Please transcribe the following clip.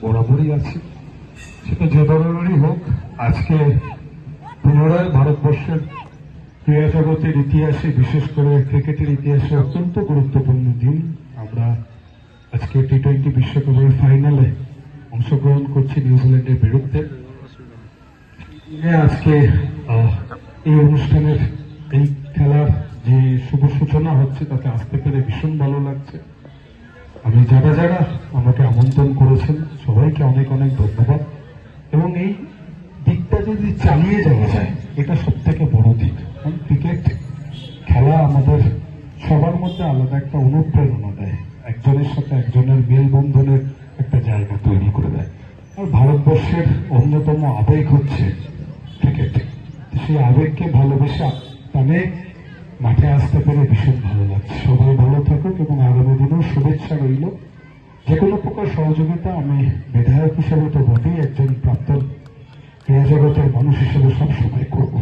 বরাবরই আছি, সেটা যে ধরনেরই হোক। আজকে পুনরায় ভারতবর্ষের ক্রীড়া জগতের ইতিহাসে, বিশেষ করে ক্রিকেটের ইতিহাসে অত্যন্ত গুরুত্বপূর্ণ দিন। আমরা আজকে টি-20 বিশ্বকাপের ফাইনালে অংশগ্রহণ করছি নিউজিল্যান্ডের বিরুদ্ধে। আজকে এই অনুষ্ঠানের, এই খেলার যে শুভ সূচনা হচ্ছে, তাতে আসতে পেরে ভীষণ ভালো লাগছে। আমি যারা যারা আমাকে আমন্ত্রণ করেছেন সবাইকে অনেক অনেক ধন্যবাদ। এবং এই দিকটা যদি চালিয়ে যাওয়া যায়, এটা সব থেকে বড় দিক। কারণ ক্রিকেট খেলা আমাদের সবার মধ্যে আলাদা একটা অনুপ্রেরণা দেয়, একজনের সাথে একজনের মেলবন্ধনের একটা জায়গা তৈরি করে দেয়। আর ভারতবর্ষের অন্যতম আবেগ হচ্ছে ক্রিকেট। সেই আবেগকে ভালোবেসে টানে মাঠে আসতে পেরে ভীষণ ভালো লাগছে। সবাই ভালো থাকুক এবং আগামী দিনেও শুভেচ্ছা রইল। যে কোনো প্রকার সহযোগিতা আমি বিধায়ক হিসেবে তো বটেই, একজন প্রাক্তন ক্রীড়া জগতের মানুষ হিসেবে সবসময় করবো।